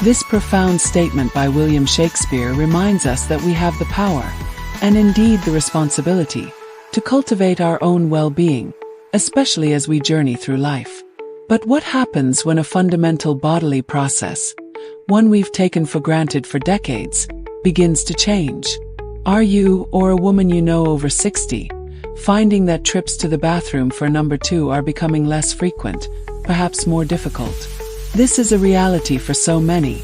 This profound statement by William Shakespeare reminds us that we have the power, and indeed the responsibility, to cultivate our own well-being, especially as we journey through life. But what happens when a fundamental bodily process, one we've taken for granted for decades, begins to change? Are you, or a woman you know over 60, finding that trips to the bathroom for number 2 are becoming less frequent, perhaps more difficult? This is a reality for so many,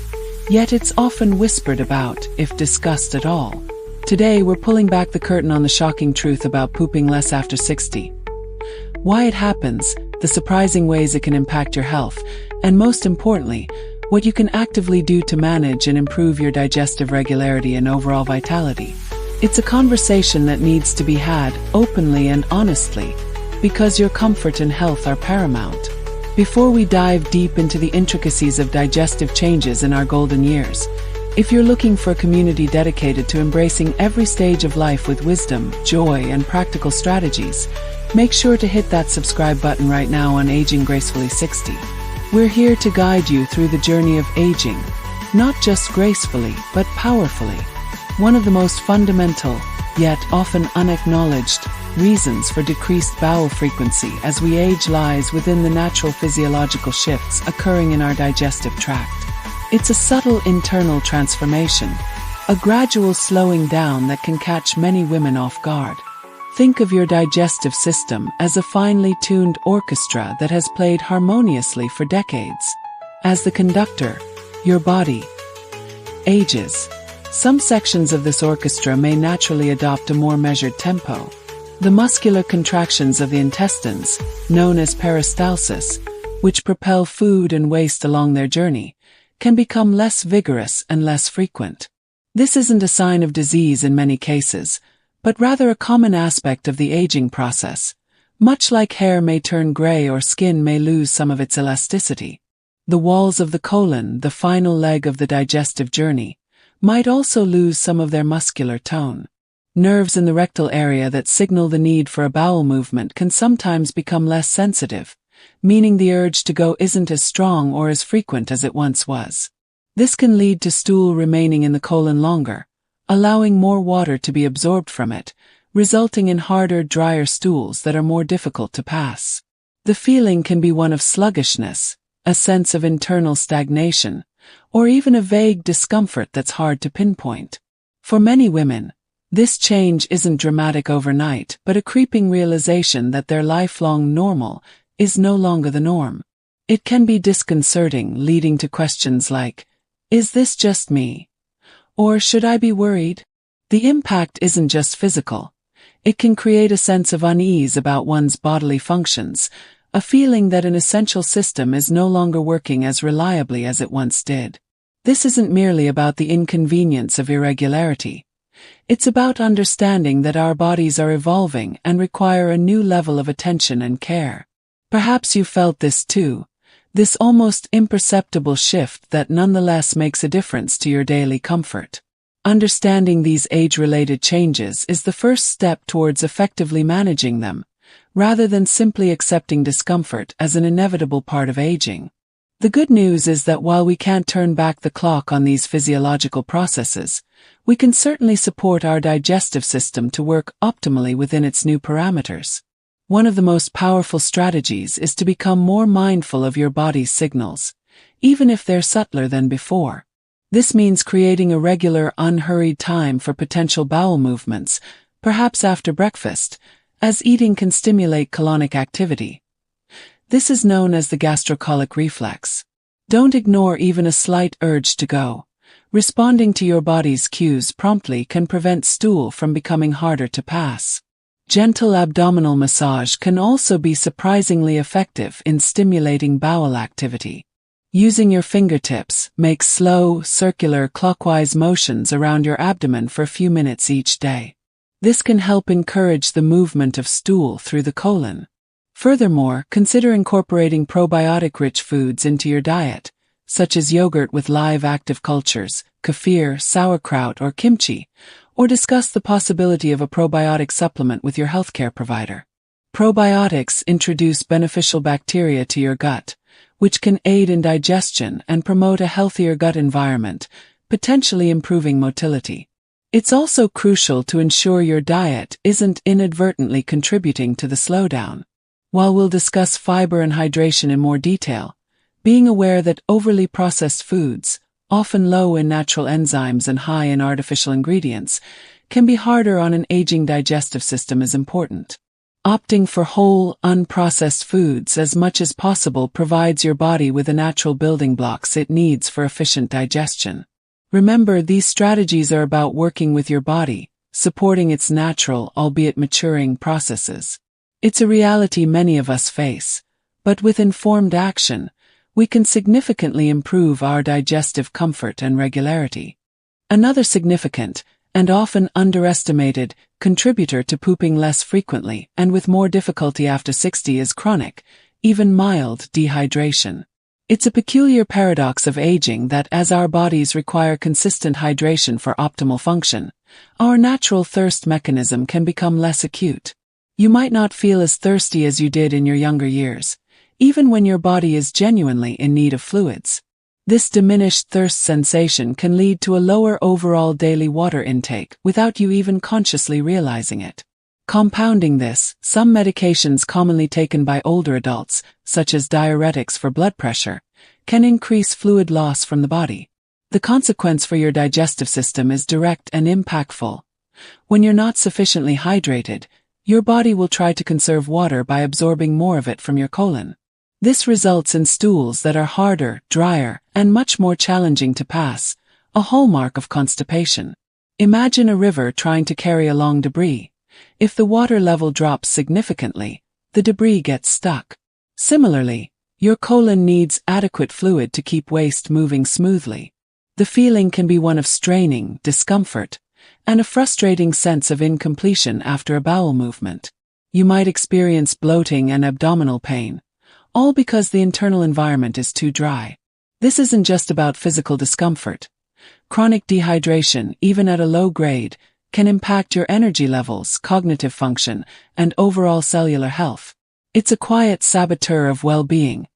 yet it's often whispered about, if discussed at all. Today we're pulling back the curtain on the shocking truth about pooping less after 60. Why it happens, the surprising ways it can impact your health, and most importantly, what you can actively do to manage and improve your digestive regularity and overall vitality. It's a conversation that needs to be had openly and honestly, because your comfort and health are paramount. Before we dive deep into the intricacies of digestive changes in our golden years, if you're looking for a community dedicated to embracing every stage of life with wisdom, joy, and practical strategies, make sure to hit that subscribe button right now on Aging Gracefully 60. We're here to guide you through the journey of aging, not just gracefully, but powerfully. One of the most fundamental, yet often unacknowledged, reasons for decreased bowel frequency as we age lies within the natural physiological shifts occurring in our digestive tract. It's a subtle internal transformation, a gradual slowing down that can catch many women off guard. Think of your digestive system as a finely tuned orchestra that has played harmoniously for decades. As the conductor, your body ages. Some sections of this orchestra may naturally adopt a more measured tempo. The muscular contractions of the intestines, known as peristalsis, which propel food and waste along their journey, can become less vigorous and less frequent. This isn't a sign of disease in many cases, but rather a common aspect of the aging process. Much like hair may turn gray or skin may lose some of its elasticity. The walls of the colon, the final leg of the digestive journey, might also lose some of their muscular tone. Nerves in the rectal area that signal the need for a bowel movement can sometimes become less sensitive, meaning the urge to go isn't as strong or as frequent as it once was. This can lead to stool remaining in the colon longer, allowing more water to be absorbed from it, resulting in harder, drier stools that are more difficult to pass. The feeling can be one of sluggishness, a sense of internal stagnation, or even a vague discomfort that's hard to pinpoint. For many women, this change isn't dramatic overnight, but a creeping realization that their lifelong normal is no longer the norm. It can be disconcerting, leading to questions like, "Is this just me? Or should I be worried?" The impact isn't just physical. It can create a sense of unease about one's bodily functions, a feeling that an essential system is no longer working as reliably as it once did. This isn't merely about the inconvenience of irregularity. It's about understanding that our bodies are evolving and require a new level of attention and care. Perhaps you felt this too, this almost imperceptible shift that nonetheless makes a difference to your daily comfort. Understanding these age-related changes is the first step towards effectively managing them, rather than simply accepting discomfort as an inevitable part of aging. The good news is that while we can't turn back the clock on these physiological processes, we can certainly support our digestive system to work optimally within its new parameters. One of the most powerful strategies is to become more mindful of your body's signals, even if they're subtler than before. This means creating a regular, unhurried time for potential bowel movements, perhaps after breakfast, as eating can stimulate colonic activity. This is known as the gastrocolic reflex. Don't ignore even a slight urge to go. Responding to your body's cues promptly can prevent stool from becoming harder to pass. Gentle abdominal massage can also be surprisingly effective in stimulating bowel activity. Using your fingertips, make slow, circular, clockwise motions around your abdomen for a few minutes each day. This can help encourage the movement of stool through the colon. Furthermore, consider incorporating probiotic-rich foods into your diet, such as yogurt with live active cultures, kefir, sauerkraut, or kimchi, or discuss the possibility of a probiotic supplement with your healthcare provider. Probiotics introduce beneficial bacteria to your gut, which can aid in digestion and promote a healthier gut environment, potentially improving motility. It's also crucial to ensure your diet isn't inadvertently contributing to the slowdown. While we'll discuss fiber and hydration in more detail, being aware that overly processed foods, often low in natural enzymes and high in artificial ingredients, can be harder on an aging digestive system is important. Opting for whole, unprocessed foods as much as possible provides your body with the natural building blocks it needs for efficient digestion. Remember, these strategies are about working with your body, supporting its natural, albeit maturing, processes. It's a reality many of us face, but with informed action, we can significantly improve our digestive comfort and regularity. Another significant, and often underestimated, contributor to pooping less frequently and with more difficulty after 60 is chronic, even mild, dehydration. It's a peculiar paradox of aging that as our bodies require consistent hydration for optimal function, our natural thirst mechanism can become less acute. You might not feel as thirsty as you did in your younger years, even when your body is genuinely in need of fluids. This diminished thirst sensation can lead to a lower overall daily water intake without you even consciously realizing it. Compounding this, some medications commonly taken by older adults, such as diuretics for blood pressure, can increase fluid loss from the body. The consequence for your digestive system is direct and impactful. When you're not sufficiently hydrated, your body will try to conserve water by absorbing more of it from your colon. This results in stools that are harder, drier, and much more challenging to pass, a hallmark of constipation. Imagine a river trying to carry along debris. If the water level drops significantly, the debris gets stuck. Similarly, your colon needs adequate fluid to keep waste moving smoothly. The feeling can be one of straining, discomfort, and a frustrating sense of incompletion after a bowel movement. You might experience bloating and abdominal pain, all because the internal environment is too dry. This isn't just about physical discomfort. Chronic dehydration, even at a low grade, can impact your energy levels, cognitive function, and overall cellular health. It's a quiet saboteur of well-being,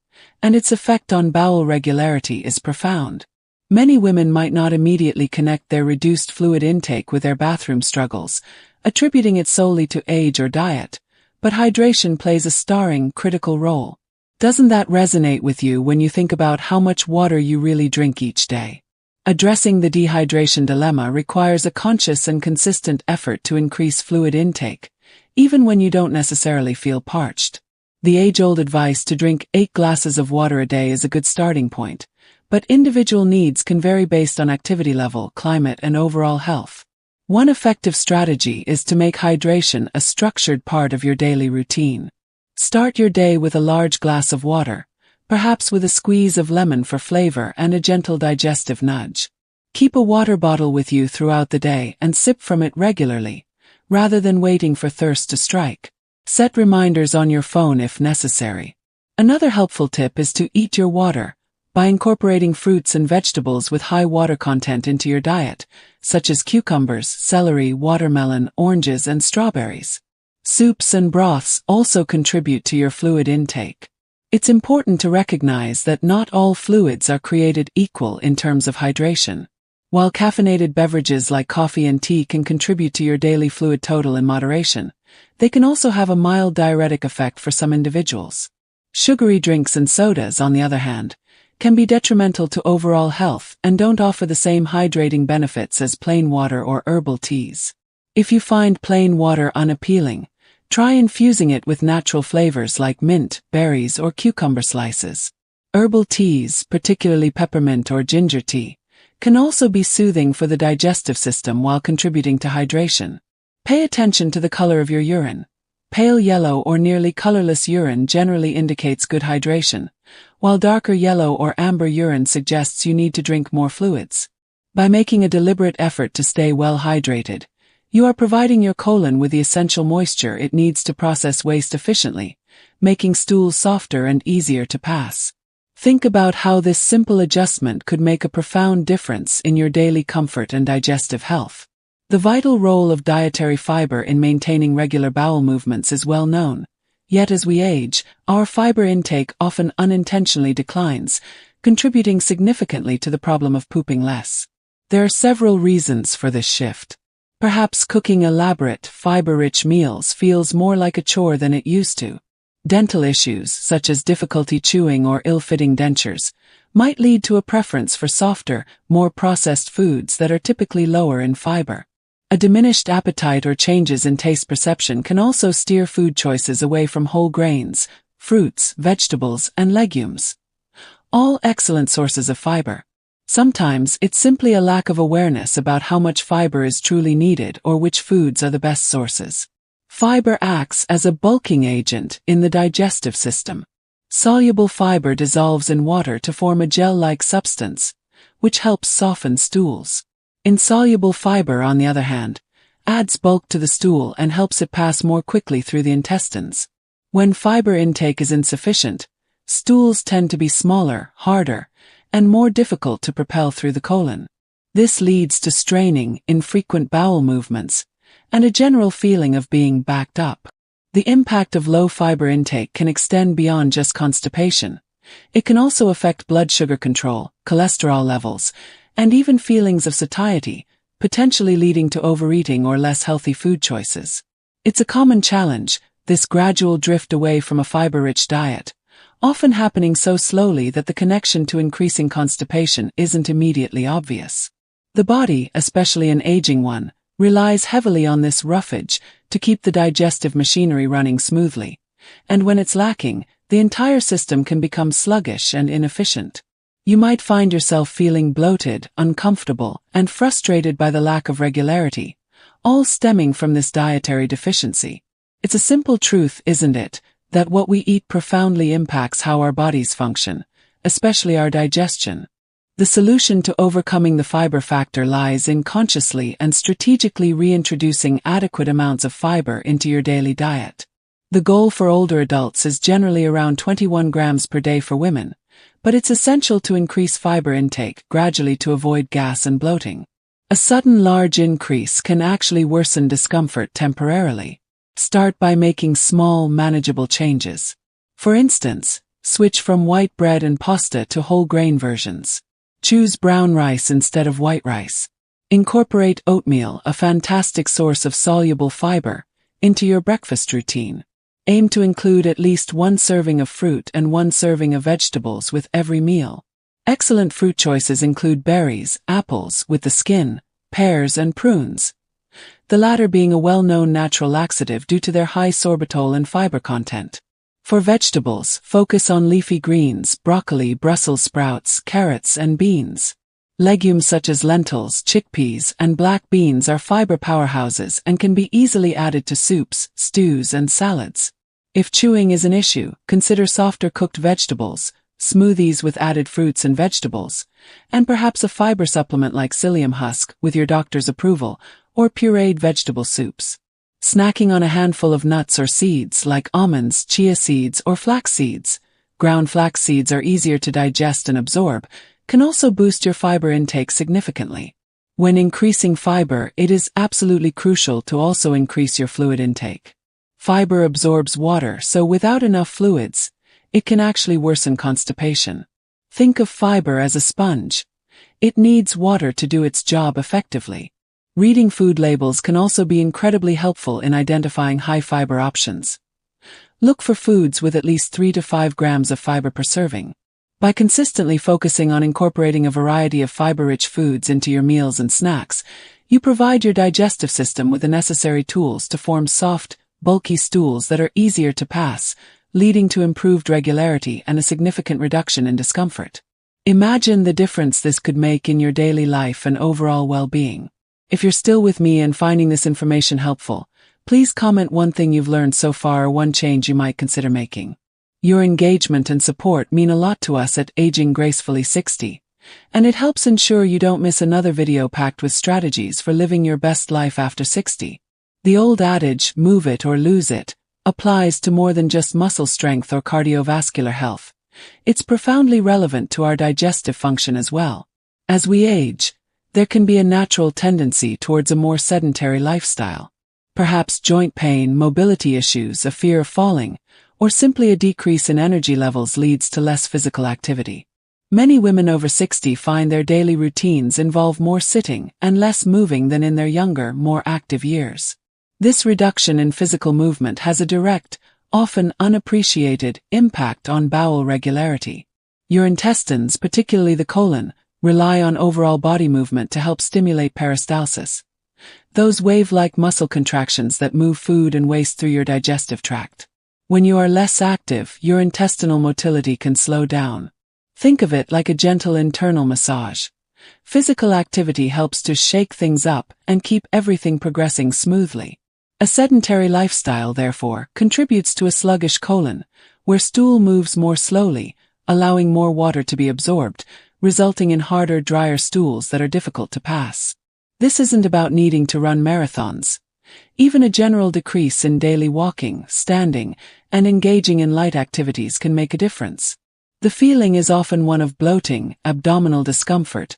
and its effect on bowel regularity is profound. Many women might not immediately connect their reduced fluid intake with their bathroom struggles, attributing it solely to age or diet, but hydration plays a starring, critical role. Doesn't that resonate with you when you think about how much water you really drink each day? Addressing the dehydration dilemma requires a conscious and consistent effort to increase fluid intake, even when you don't necessarily feel parched. The age-old advice to drink 8 glasses of water a day is a good starting point, but individual needs can vary based on activity level, climate, and overall health. One effective strategy is to make hydration a structured part of your daily routine. Start your day with a large glass of water, perhaps with a squeeze of lemon for flavor and a gentle digestive nudge. Keep a water bottle with you throughout the day and sip from it regularly, rather than waiting for thirst to strike. Set reminders on your phone if necessary. Another helpful tip is to eat your water, by incorporating fruits and vegetables with high water content into your diet, such as cucumbers, celery, watermelon, oranges, and strawberries. Soups and broths also contribute to your fluid intake. It's important to recognize that not all fluids are created equal in terms of hydration. While caffeinated beverages like coffee and tea can contribute to your daily fluid total in moderation, they can also have a mild diuretic effect for some individuals. Sugary drinks and sodas, on the other hand, can be detrimental to overall health and don't offer the same hydrating benefits as plain water or herbal teas. If you find plain water unappealing, try infusing it with natural flavors like mint, berries, or cucumber slices. Herbal teas, particularly peppermint or ginger tea, can also be soothing for the digestive system while contributing to hydration. Pay attention to the color of your urine. Pale yellow or nearly colorless urine generally indicates good hydration, while darker yellow or amber urine suggests you need to drink more fluids. By making a deliberate effort to stay well hydrated, you are providing your colon with the essential moisture it needs to process waste efficiently, making stools softer and easier to pass. Think about how this simple adjustment could make a profound difference in your daily comfort and digestive health. The vital role of dietary fiber in maintaining regular bowel movements is well known, Yet as we age, our fiber intake often unintentionally declines, contributing significantly to the problem of pooping less. There are several reasons for this shift. Perhaps cooking elaborate, fiber-rich meals feels more like a chore than it used to. Dental issues, such as difficulty chewing or ill-fitting dentures, might lead to a preference for softer, more processed foods that are typically lower in fiber. A diminished appetite or changes in taste perception can also steer food choices away from whole grains, fruits, vegetables, and legumes. All excellent sources of fiber. Sometimes it's simply a lack of awareness about how much fiber is truly needed or which foods are the best sources. Fiber acts as a bulking agent in the digestive system. Soluble fiber dissolves in water to form a gel-like substance, which helps soften stools. Insoluble fiber, on the other hand, adds bulk to the stool and helps it pass more quickly through the intestines. When fiber intake is insufficient, stools tend to be smaller, harder, and more difficult to propel through the colon. This leads to straining, infrequent bowel movements, and a general feeling of being backed up. The impact of low fiber intake can extend beyond just constipation. It can also affect blood sugar control, cholesterol levels, and even feelings of satiety, potentially leading to overeating or less healthy food choices. It's a common challenge, this gradual drift away from a fiber-rich diet, often happening so slowly that the connection to increasing constipation isn't immediately obvious. The body, especially an aging one, relies heavily on this roughage to keep the digestive machinery running smoothly, and when it's lacking, the entire system can become sluggish and inefficient. You might find yourself feeling bloated, uncomfortable, and frustrated by the lack of regularity, all stemming from this dietary deficiency. It's a simple truth, isn't it, that what we eat profoundly impacts how our bodies function, especially our digestion. The solution to overcoming the fiber factor lies in consciously and strategically reintroducing adequate amounts of fiber into your daily diet. The goal for older adults is generally around 21 grams per day for women, but it's essential to increase fiber intake gradually to avoid gas and bloating. A sudden large increase can actually worsen discomfort temporarily. Start by making small, manageable changes. For instance, switch from white bread and pasta to whole grain versions. Choose brown rice instead of white rice. Incorporate oatmeal, a fantastic source of soluble fiber, into your breakfast routine. Aim to include at least 1 serving of fruit and 1 serving of vegetables with every meal. Excellent fruit choices include berries, apples with the skin, pears and prunes. The latter being a well-known natural laxative due to their high sorbitol and fiber content. For vegetables, focus on leafy greens, broccoli, Brussels sprouts, carrots, and beans. Legumes such as lentils, chickpeas, and black beans are fiber powerhouses and can be easily added to soups, stews, and salads. If chewing is an issue, consider softer cooked vegetables, smoothies with added fruits and vegetables, and perhaps a fiber supplement like psyllium husk with your doctor's approval, or pureed vegetable soups. Snacking on a handful of nuts or seeds like almonds, chia seeds, or flax seeds, ground flax seeds are easier to digest and absorb, can also boost your fiber intake significantly. When increasing fiber, it is absolutely crucial to also increase your fluid intake. Fiber absorbs water, so without enough fluids, it can actually worsen constipation. Think of fiber as a sponge. It needs water to do its job effectively. Reading food labels can also be incredibly helpful in identifying high-fiber options. Look for foods with at least 3 to 5 grams of fiber per serving. By consistently focusing on incorporating a variety of fiber-rich foods into your meals and snacks, you provide your digestive system with the necessary tools to form soft, bulky stools that are easier to pass, leading to improved regularity and a significant reduction in discomfort. Imagine the difference this could make in your daily life and overall well-being. If you're still with me and finding this information helpful, please comment one thing you've learned so far or one change you might consider making. Your engagement and support mean a lot to us at Aging Gracefully 60, and it helps ensure you don't miss another video packed with strategies for living your best life after 60. The old adage, move it or lose it, applies to more than just muscle strength or cardiovascular health. It's profoundly relevant to our digestive function as well. As we age, there can be a natural tendency towards a more sedentary lifestyle. Perhaps joint pain, mobility issues, a fear of falling, or simply a decrease in energy levels leads to less physical activity. Many women over 60 find their daily routines involve more sitting and less moving than in their younger, more active years. This reduction in physical movement has a direct, often unappreciated, impact on bowel regularity. Your intestines, particularly the colon, rely on overall body movement to help stimulate peristalsis, those wave-like muscle contractions that move food and waste through your digestive tract. When you are less active, your intestinal motility can slow down. Think of it like a gentle internal massage. Physical activity helps to shake things up and keep everything progressing smoothly. A sedentary lifestyle, therefore, contributes to a sluggish colon, where stool moves more slowly, allowing more water to be absorbed, resulting in harder, drier stools that are difficult to pass. This isn't about needing to run marathons. Even a general decrease in daily walking, standing, and engaging in light activities can make a difference. The feeling is often one of bloating, abdominal discomfort,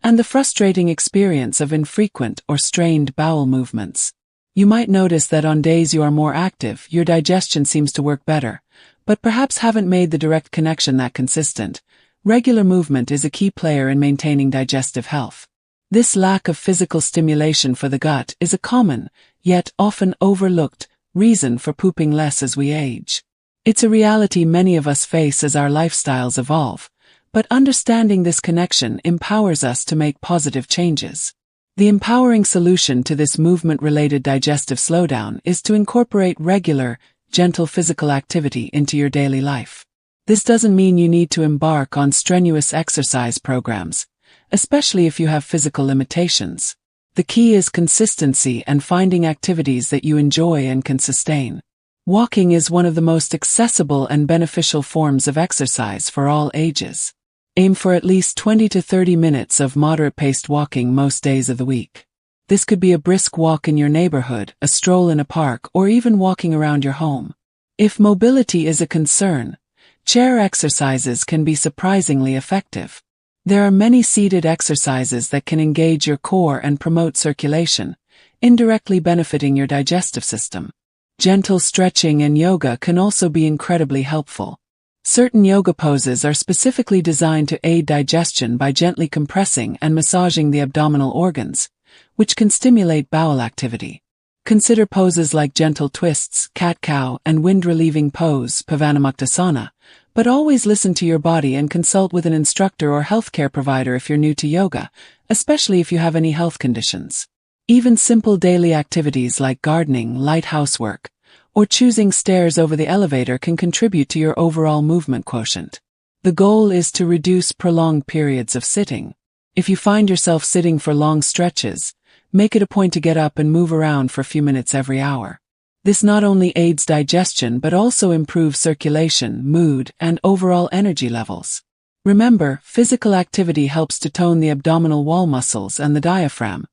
and the frustrating experience of infrequent or strained bowel movements. You might notice that on days you are more active, your digestion seems to work better, but perhaps haven't made the direct connection that consistent. Regular movement is a key player in maintaining digestive health. This lack of physical stimulation for the gut is a common, yet often overlooked, reason for pooping less as we age. It's a reality many of us face as our lifestyles evolve, but understanding this connection empowers us to make positive changes. The empowering solution to this movement-related digestive slowdown is to incorporate regular, gentle physical activity into your daily life. This doesn't mean you need to embark on strenuous exercise programs, especially if you have physical limitations. The key is consistency and finding activities that you enjoy and can sustain. Walking is one of the most accessible and beneficial forms of exercise for all ages. Aim for at least 20 to 30 minutes of moderate-paced walking most days of the week. This could be a brisk walk in your neighborhood, a stroll in a park, or even walking around your home. If mobility is a concern, chair exercises can be surprisingly effective. There are many seated exercises that can engage your core and promote circulation, indirectly benefiting your digestive system. Gentle stretching and yoga can also be incredibly helpful. Certain yoga poses are specifically designed to aid digestion by gently compressing and massaging the abdominal organs, which can stimulate bowel activity. Consider poses like gentle twists, cat-cow, and wind-relieving pose, Pavanamuktasana, but always listen to your body and consult with an instructor or healthcare provider if you're new to yoga, especially if you have any health conditions. Even simple daily activities like gardening, light housework, or choosing stairs over the elevator can contribute to your overall movement quotient. The goal is to reduce prolonged periods of sitting. If you find yourself sitting for long stretches, make it a point to get up and move around for a few minutes every hour. This not only aids digestion but also improves circulation, mood, and overall energy levels. Remember, physical activity helps to tone the abdominal wall muscles and the diaphragm,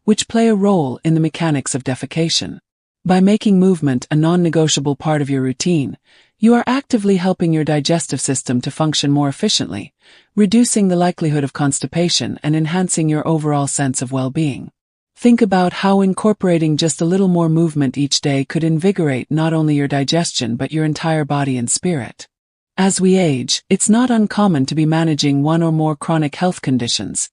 which play a role in the mechanics of defecation. By making movement a non-negotiable part of your routine, you are actively helping your digestive system to function more efficiently, reducing the likelihood of constipation and enhancing your overall sense of well-being. Think about how incorporating just a little more movement each day could invigorate not only your digestion but your entire body and spirit. As we age, it's not uncommon to be managing one or more chronic health conditions,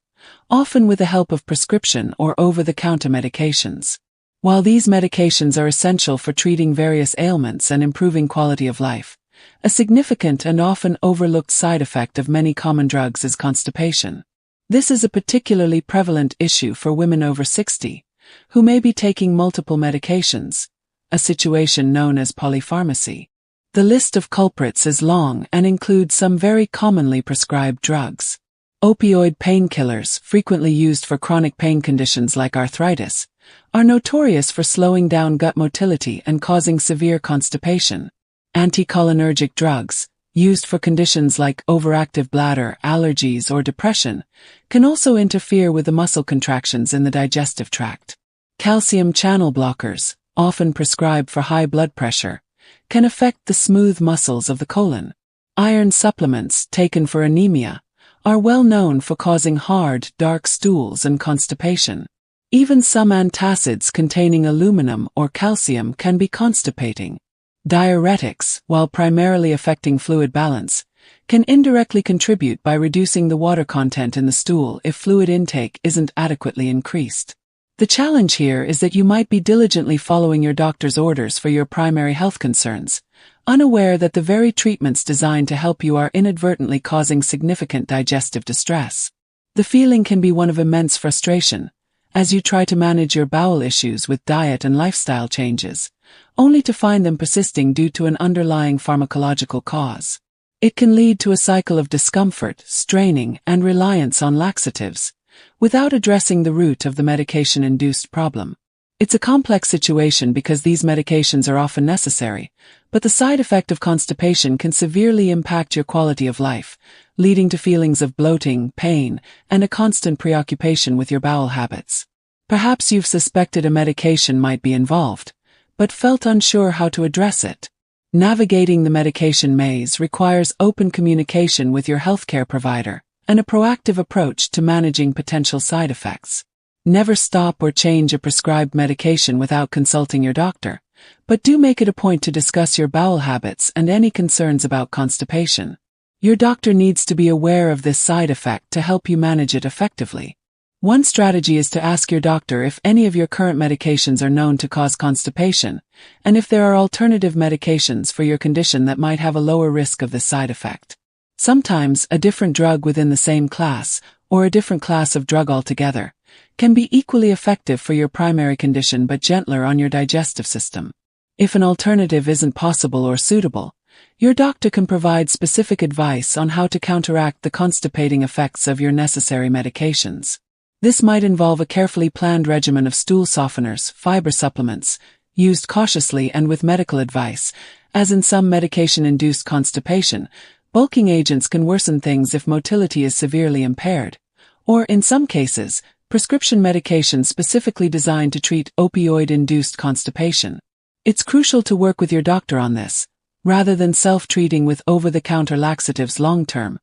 often with the help of prescription or over-the-counter medications. While these medications are essential for treating various ailments and improving quality of life, a significant and often overlooked side effect of many common drugs is constipation. This is a particularly prevalent issue for women over 60, who may be taking multiple medications, a situation known as polypharmacy. The list of culprits is long and includes some very commonly prescribed drugs. Opioid painkillers, frequently used for chronic pain conditions like arthritis, are notorious for slowing down gut motility and causing severe constipation. Anticholinergic drugs, used for conditions like overactive bladder, allergies, or depression, can also interfere with the muscle contractions in the digestive tract. Calcium channel blockers, often prescribed for high blood pressure, can affect the smooth muscles of the colon. Iron supplements, taken for anemia, are well known for causing hard, dark stools and constipation. Even some antacids containing aluminum or calcium can be constipating. Diuretics, while primarily affecting fluid balance, can indirectly contribute by reducing the water content in the stool if fluid intake isn't adequately increased. The challenge here is that you might be diligently following your doctor's orders for your primary health concerns, unaware that the very treatments designed to help you are inadvertently causing significant digestive distress. The feeling can be one of immense frustration, as you try to manage your bowel issues with diet and lifestyle changes, only to find them persisting due to an underlying pharmacological cause. It can lead to a cycle of discomfort, straining, and reliance on laxatives, without addressing the root of the medication-induced problem. It's a complex situation because these medications are often necessary, but the side effect of constipation can severely impact your quality of life, leading to feelings of bloating, pain, and a constant preoccupation with your bowel habits. Perhaps you've suspected a medication might be involved, but felt unsure how to address it. Navigating the medication maze requires open communication with your healthcare provider and a proactive approach to managing potential side effects. Never stop or change a prescribed medication without consulting your doctor, but do make it a point to discuss your bowel habits and any concerns about constipation. Your doctor needs to be aware of this side effect to help you manage it effectively. One strategy is to ask your doctor if any of your current medications are known to cause constipation, and if there are alternative medications for your condition that might have a lower risk of this side effect. Sometimes a different drug within the same class, or a different class of drug altogether, can be equally effective for your primary condition but gentler on your digestive system. If an alternative isn't possible or suitable, your doctor can provide specific advice on how to counteract the constipating effects of your necessary medications. This might involve a carefully planned regimen of stool softeners, fiber supplements, used cautiously and with medical advice, as in some medication-induced constipation, bulking agents can worsen things if motility is severely impaired, or in some cases, prescription medications specifically designed to treat opioid-induced constipation. It's crucial to work with your doctor on this, rather than self-treating with over-the-counter laxatives long-term,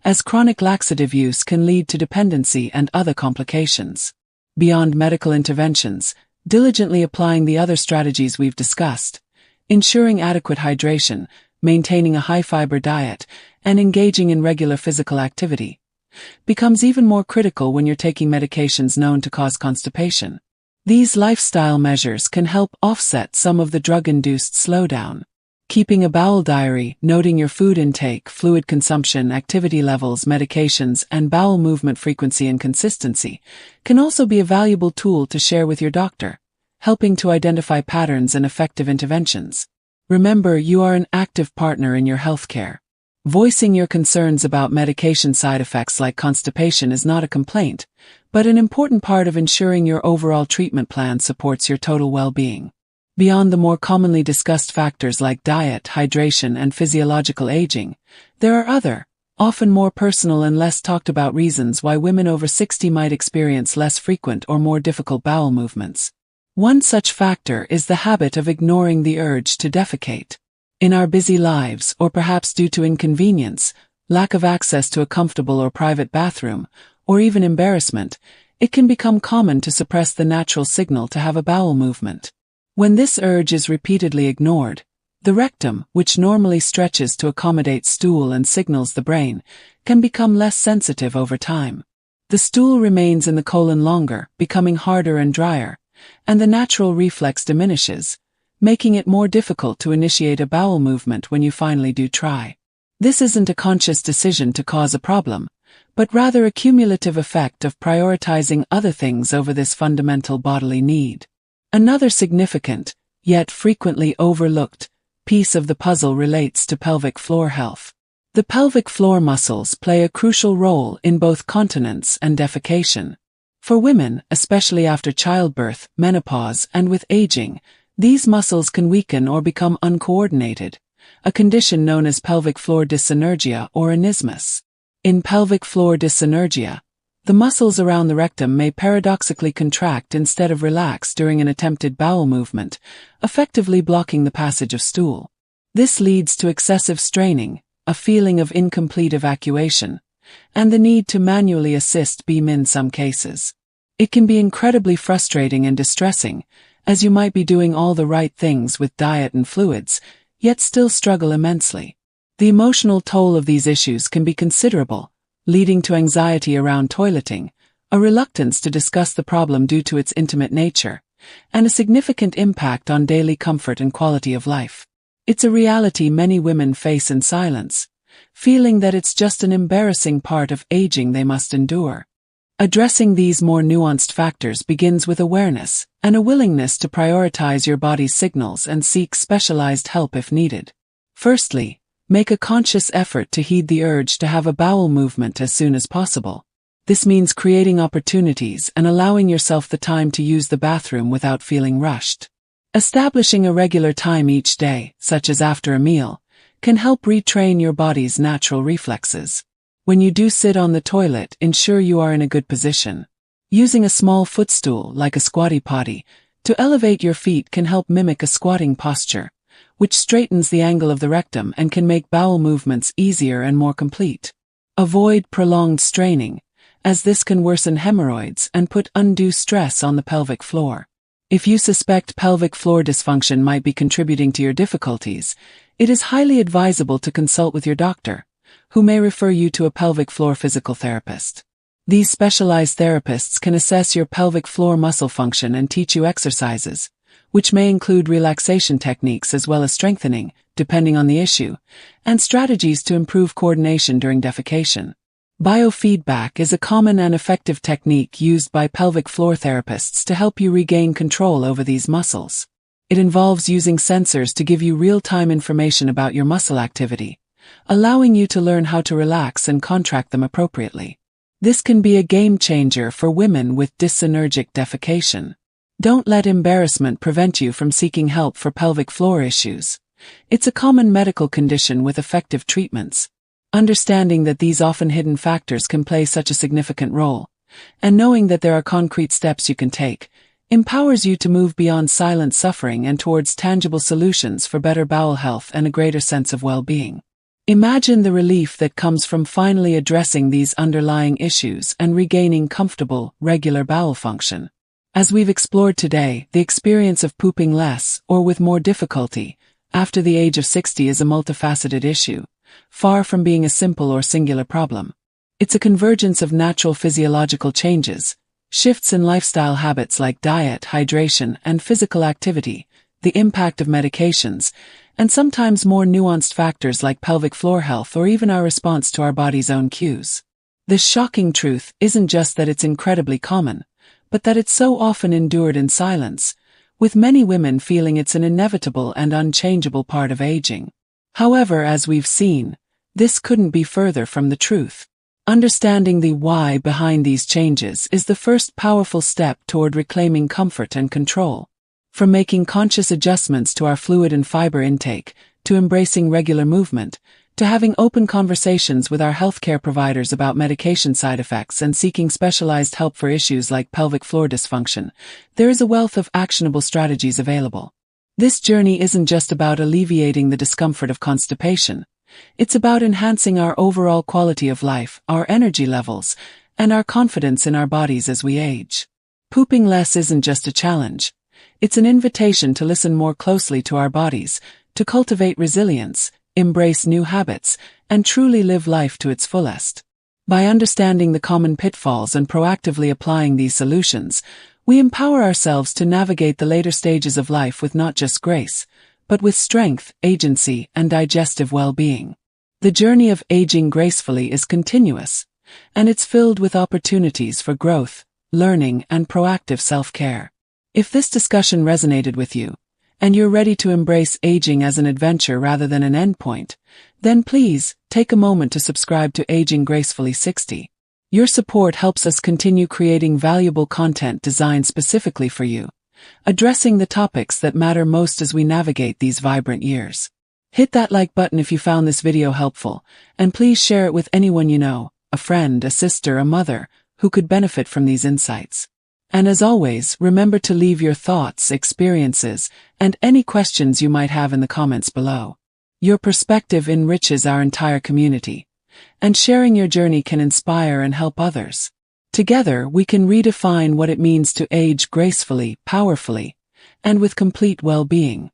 as chronic laxative use can lead to dependency and other complications. Beyond medical interventions, diligently applying the other strategies we've discussed, ensuring adequate hydration, maintaining a high-fiber diet, and engaging in regular physical activity, becomes even more critical when you're taking medications known to cause constipation. These lifestyle measures can help offset some of the drug-induced slowdown. Keeping a bowel diary, noting your food intake, fluid consumption, activity levels, medications, and bowel movement frequency and consistency, can also be a valuable tool to share with your doctor, helping to identify patterns and effective interventions. Remember, you are an active partner in your healthcare. Voicing your concerns about medication side effects like constipation is not a complaint, but an important part of ensuring your overall treatment plan supports your total well-being. Beyond the more commonly discussed factors like diet, hydration, and physiological aging, there are other, often more personal and less talked about reasons why women over 60 might experience less frequent or more difficult bowel movements. One such factor is the habit of ignoring the urge to defecate. In our busy lives, or perhaps due to inconvenience, lack of access to a comfortable or private bathroom, or even embarrassment, it can become common to suppress the natural signal to have a bowel movement. When this urge is repeatedly ignored, the rectum, which normally stretches to accommodate stool and signals the brain, can become less sensitive over time. The stool remains in the colon longer, becoming harder and drier, and the natural reflex diminishes, making it more difficult to initiate a bowel movement when you finally do try. This isn't a conscious decision to cause a problem, but rather a cumulative effect of prioritizing other things over this fundamental bodily need. Another significant, yet frequently overlooked, piece of the puzzle relates to pelvic floor health. The pelvic floor muscles play a crucial role in both continence and defecation. For women, especially after childbirth, menopause, and with aging, these muscles can weaken or become uncoordinated, a condition known as pelvic floor dyssynergia or anismus. In pelvic floor dyssynergia, the muscles around the rectum may paradoxically contract instead of relax during an attempted bowel movement, effectively blocking the passage of stool. This leads to excessive straining, a feeling of incomplete evacuation, and the need to manually assist BEM in some cases. It can be incredibly frustrating and distressing, as you might be doing all the right things with diet and fluids, yet still struggle immensely. The emotional toll of these issues can be considerable, leading to anxiety around toileting, a reluctance to discuss the problem due to its intimate nature, and a significant impact on daily comfort and quality of life. It's a reality many women face in silence, feeling that it's just an embarrassing part of aging they must endure. Addressing these more nuanced factors begins with awareness and a willingness to prioritize your body's signals and seek specialized help if needed. Firstly, make a conscious effort to heed the urge to have a bowel movement as soon as possible. This means creating opportunities and allowing yourself the time to use the bathroom without feeling rushed. Establishing a regular time each day, such as after a meal, can help retrain your body's natural reflexes. When you do sit on the toilet, ensure you are in a good position. Using a small footstool, like a squatty potty, to elevate your feet can help mimic a squatting posture, which straightens the angle of the rectum and can make bowel movements easier and more complete. Avoid prolonged straining, as this can worsen hemorrhoids and put undue stress on the pelvic floor. If you suspect pelvic floor dysfunction might be contributing to your difficulties, it is highly advisable to consult with your doctor, who may refer you to a pelvic floor physical therapist. These specialized therapists can assess your pelvic floor muscle function and teach you exercises, which may include relaxation techniques as well as strengthening, depending on the issue, and strategies to improve coordination during defecation. Biofeedback is a common and effective technique used by pelvic floor therapists to help you regain control over these muscles. It involves using sensors to give you real-time information about your muscle activity, allowing you to learn how to relax and contract them appropriately. This can be a game changer for women with dyssynergic defecation. Don't let embarrassment prevent you from seeking help for pelvic floor issues. It's a common medical condition with effective treatments. Understanding that these often hidden factors can play such a significant role, and knowing that there are concrete steps you can take, empowers you to move beyond silent suffering and towards tangible solutions for better bowel health and a greater sense of well-being. Imagine the relief that comes from finally addressing these underlying issues and regaining comfortable, regular bowel function. As we've explored today, the experience of pooping less, or with more difficulty, after the age of 60 is a multifaceted issue, far from being a simple or singular problem. It's a convergence of natural physiological changes, shifts in lifestyle habits like diet, hydration, and physical activity, the impact of medications, and sometimes more nuanced factors like pelvic floor health or even our response to our body's own cues. The shocking truth isn't just that it's incredibly common, but that it's so often endured in silence, with many women feeling it's an inevitable and unchangeable part of aging. However, as we've seen, this couldn't be further from the truth. Understanding the why behind these changes is the first powerful step toward reclaiming comfort and control. From making conscious adjustments to our fluid and fiber intake, to embracing regular movement, to having open conversations with our healthcare providers about medication side effects and seeking specialized help for issues like pelvic floor dysfunction, there is a wealth of actionable strategies available. This journey isn't just about alleviating the discomfort of constipation. It's about enhancing our overall quality of life, our energy levels, and our confidence in our bodies as we age. Pooping less isn't just a challenge. It's an invitation to listen more closely to our bodies, to cultivate resilience, embrace new habits, and truly live life to its fullest. By understanding the common pitfalls and proactively applying these solutions, we empower ourselves to navigate the later stages of life with not just grace, but with strength, agency, and digestive well-being. The journey of aging gracefully is continuous, and it's filled with opportunities for growth, learning, and proactive self-care. If this discussion resonated with you, and you're ready to embrace aging as an adventure rather than an endpoint, then please take a moment to subscribe to Aging Gracefully 60. Your support helps us continue creating valuable content designed specifically for you, addressing the topics that matter most as we navigate these vibrant years. Hit that like button if you found this video helpful, and please share it with anyone you know, a friend, a sister, a mother, who could benefit from these insights. And as always, remember to leave your thoughts, experiences, and any questions you might have in the comments below. Your perspective enriches our entire community, and sharing your journey can inspire and help others. Together, we can redefine what it means to age gracefully, powerfully, and with complete well-being.